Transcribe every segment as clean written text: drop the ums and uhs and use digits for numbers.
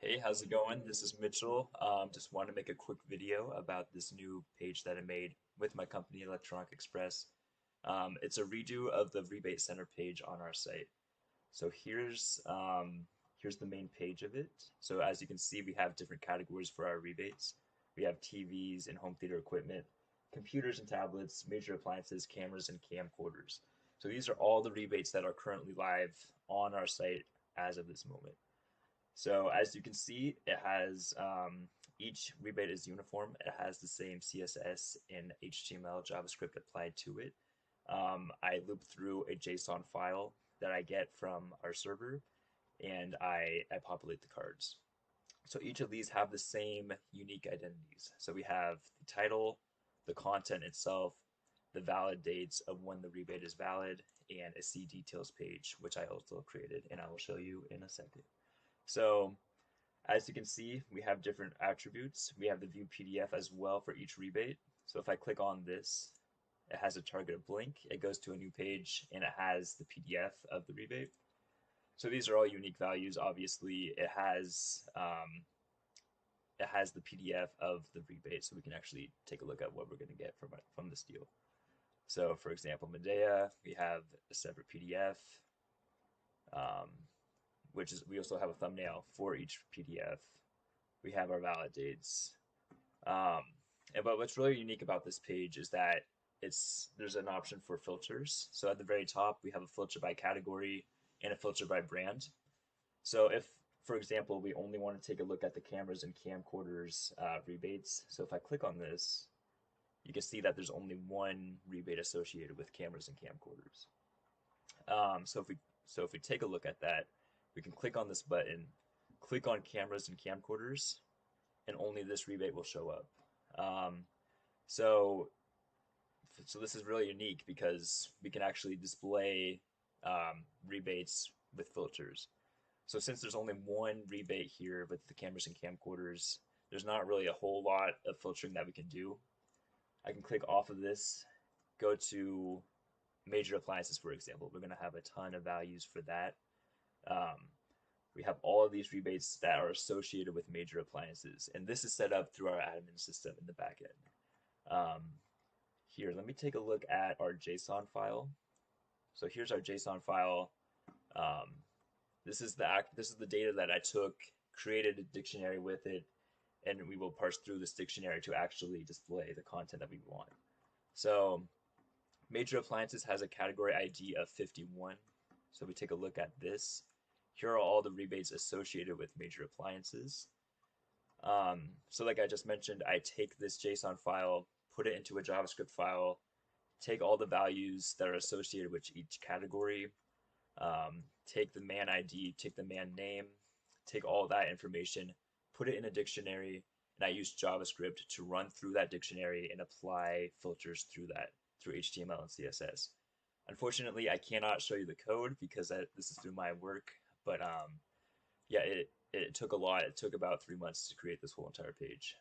Hey, how's it going? This is Mitchell. Just wanted to make a quick video about this new page that I made with my company, Electronic Express. It's a redo of the rebate center page on our site. So here's the main page of it. So as you can see, we have different categories for our rebates. We have TVs and home theater equipment, computers and tablets, major appliances, cameras, and camcorders. So these are all the rebates that are currently live on our site as of this moment. So as you can see, it has each rebate is uniform. It has the same CSS and HTML JavaScript applied to it. I loop through a JSON file that I get from our server, and I populate the cards. So each of these have the same unique identities. So we have the title, the content itself, the valid dates of when the rebate is valid, and a see details page, which I also created, and I will show you in a second. So as you can see, we have different attributes. We have the view PDF as well for each rebate. So if I click on this, it has a targeted link. It goes to a new page and it has the PDF of the rebate. So these are all unique values. Obviously, it has the PDF of the rebate, so we can actually take a look at what we're going to get from this deal. So for example, Medea, we have a separate PDF. Um, which is we also have a thumbnail for each PDF. We have our valid dates. But what's really unique about this page is that there's an option for filters. So at the very top, we have a filter by category and a filter by brand. So if, for example, we only want to take a look at the cameras and camcorders rebates. So if I click on this, you can see that there's only one rebate associated with cameras and camcorders. So if we take a look at that, we can click on this button, click on cameras and camcorders, and only this rebate will show up. Um, so, so this is really unique because we can actually display rebates with filters. So since there's only one rebate here with the cameras and camcorders, there's not really a whole lot of filtering that we can do. I can click off of this, go to major appliances, for example. We're going to have a ton of values for that. Um, we have all of these rebates that are associated with major appliances, and this is set up through our admin system in the back end. Here, let me take a look at our JSON file. So here's our JSON file. Um, this is the data that I took, created a dictionary with it, and we will parse through this dictionary to actually display the content that we want. So major appliances has a category ID of 51. So we take a look at this. Here are all the rebates associated with major appliances. So like I just mentioned, I take this JSON file, put it into a JavaScript file, take all the values that are associated with each category, take the man ID, take the man name, take all that information, put it in a dictionary, and I use JavaScript to run through that dictionary and apply filters through that, through HTML and CSS. Unfortunately, I cannot show you the code because this is through my work, but yeah, it took a lot. It took about 3 months to create this whole entire page.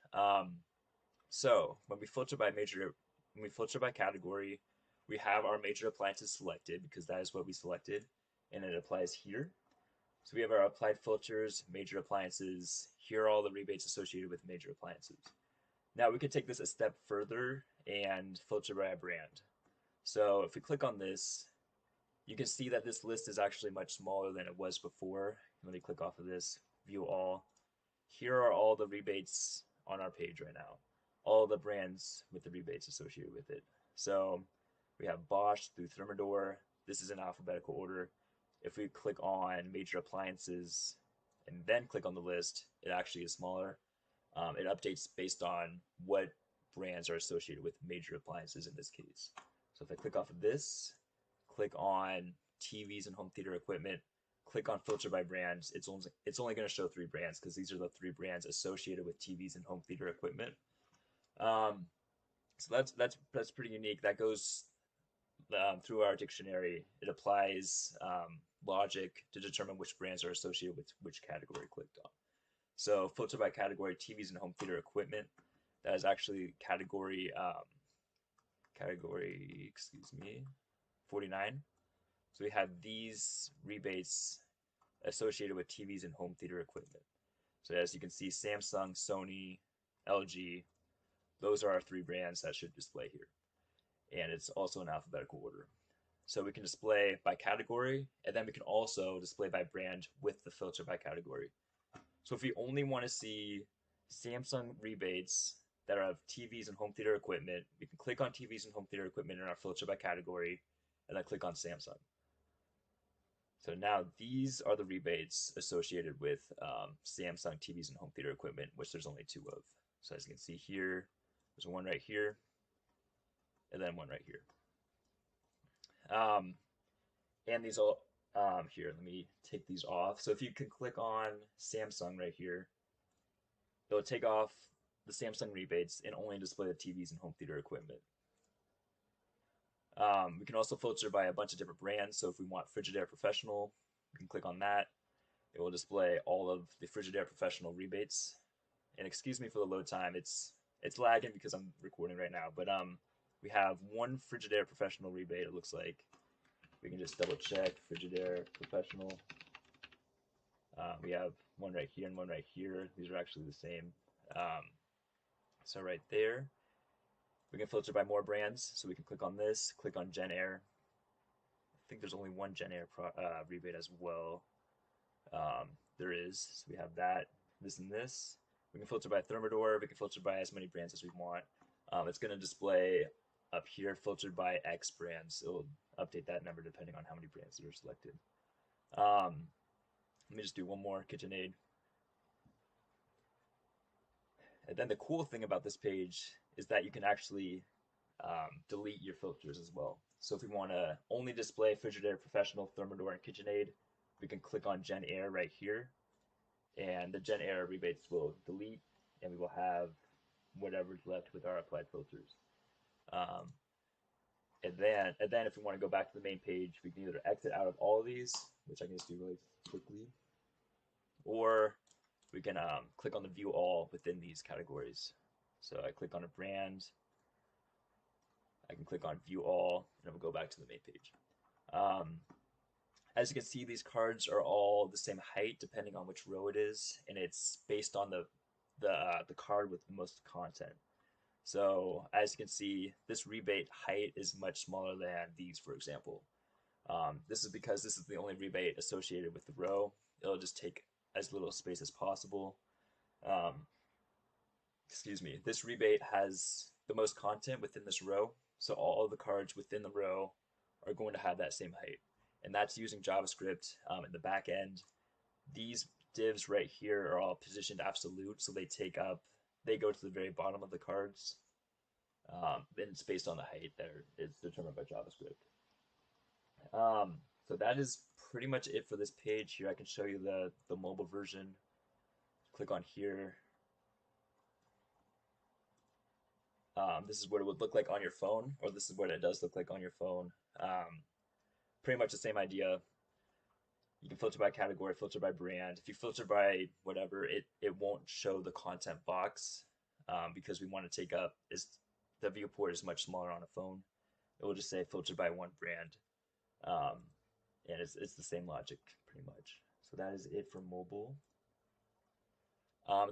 So when we filter by category, we have our major appliances selected because that is what we selected, and it applies here. So we have our applied filters, major appliances. Here are all the rebates associated with major appliances. Now we could take this a step further and filter by a brand. So if we click on this, you can see that this list is actually much smaller than it was before. Let me click off of this, view all. Here are all the rebates on our page right now. All the brands with the rebates associated with it. So we have Bosch through Thermador. This is in alphabetical order. If we click on major appliances and then click on the list, it actually is smaller. It updates based on what brands are associated with major appliances in this case. So if I click off of this, click on TVs and home theater equipment, click on filter by brands, it's only going to show 3 brands because these are the 3 brands associated with TVs and home theater equipment. Um, so that's pretty unique. That goes through our dictionary. It applies logic to determine which brands are associated with which category clicked on. So filter by category, TVs and home theater equipment. That is actually category, excuse me, 49. So we have these rebates associated with TVs and home theater equipment. So as you can see, Samsung, Sony, LG, those are our three brands that should display here. And it's also in alphabetical order. So we can display by category, and then we can also display by brand with the filter by category. So if we only want to see Samsung rebates that are of TVs and home theater equipment, we can click on TVs and home theater equipment in our filter by category, and then click on Samsung. So now these are the rebates associated with Samsung TVs and home theater equipment, which there's only two of. So as you can see here, there's one right here, and then one right here. And these all here, let me take these off. So if you can click on Samsung right here, it'll take off the Samsung rebates and only display the TVs and home theater equipment. We can also filter by a bunch of different brands. So if we want Frigidaire Professional, we can click on that. It will display all of the Frigidaire Professional rebates. And excuse me for the load time. It's lagging because I'm recording right now. But we have one Frigidaire Professional rebate, it looks like. We can just double check Frigidaire Professional. We have one right here and one right here. These are actually the same. So right there, we can filter by more brands. So we can click on this, click on Gen Air. I think there's only one Gen Air rebate as well. There is. So we have that, this, and this. We can filter by Thermador. We can filter by as many brands as we want. It's going to display up here filtered by X brands. It'll update that number depending on how many brands that are selected. Let me just do one more KitchenAid. And then the cool thing about this page is that you can actually delete your filters as well. So if we want to only display Frigidaire Professional, Thermador, and KitchenAid, we can click on Gen Air right here, and the Gen Air rebates will delete, and we will have whatever's left with our applied filters. And then if we want to go back to the main page, we can either exit out of all of these, which I can just do really quickly, or we can click on the view all within these categories. So I click on a brand, I can click on view all, and it will go back to the main page. As you can see, these cards are all the same height depending on which row it is, and it's based on the card with the most content. So as you can see, this rebate height is much smaller than these, for example. This is because this is the only rebate associated with the row. It'll just take as little space as possible. Excuse me, this rebate has the most content within this row, so all of the cards within the row are going to have that same height. And that's using JavaScript in the back end. These divs right here are all positioned absolute, so they go to the very bottom of the cards. And it's based on the height there. It's determined by JavaScript. So that is pretty much it for this page. Here I can show you the mobile version. Click on here. This is what it would look like on your phone, or this is what it does look like on your phone. Pretty much the same idea. You can filter by category, filter by brand. If you filter by whatever, it won't show the content box because we want to take up the viewport is much smaller on a phone. It will just say filter by one brand, and it's the same logic pretty much. So that is it for mobile.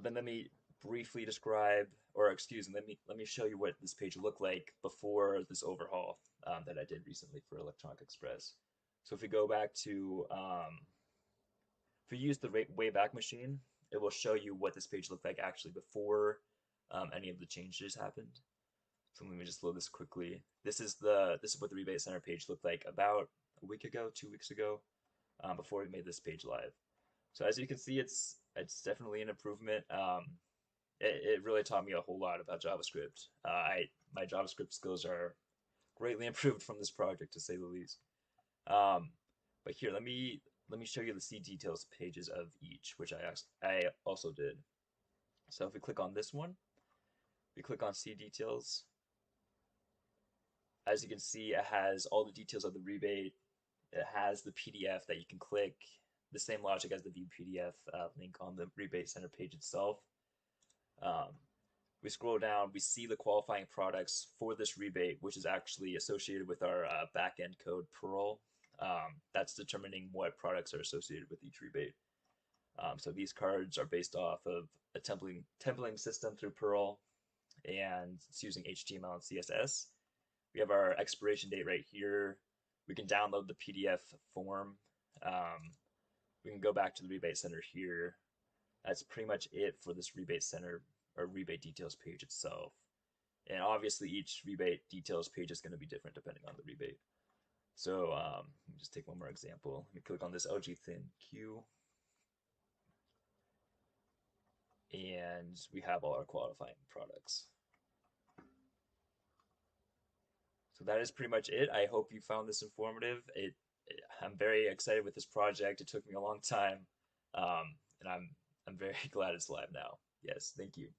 Then let me briefly describe, or excuse me, let me show you what this page looked like before this overhaul that I did recently for Electronic Express. So if we go back to, if we use the Wayback Machine, it will show you what this page looked like actually before any of the changes happened. So let me just load this quickly. This is what the Rebate Center page looked like about a week ago, 2 weeks ago, before we made this page live. So as you can see, it's definitely an improvement. It really taught me a whole lot about JavaScript. My JavaScript skills are greatly improved from this project, to say the least. But here, let me show you the C details pages of each, which I also did. So if we click on this one, we click on C details. As you can see, it has all the details of the rebate. It has the PDF that you can click, the same logic as the view PDF link on the Rebate Center page itself. We scroll down, we see the qualifying products for this rebate, which is actually associated with our backend code Perl. That's determining what products are associated with each rebate. So these cards are based off of a templating system through Perl, and it's using HTML and CSS. We have our expiration date right here. We can download the PDF form. Um, we can go back to the rebate center here. That's pretty much it for this rebate center or rebate details page itself. And obviously each rebate details page is going to be different depending on the rebate. So let me just take one more example. Let me click on this LG Thin Q, and we have all our qualifying products. So that is pretty much it. I hope you found this informative. I'm very excited with this project. It took me a long time, and I'm very glad it's live now. Yes, thank you.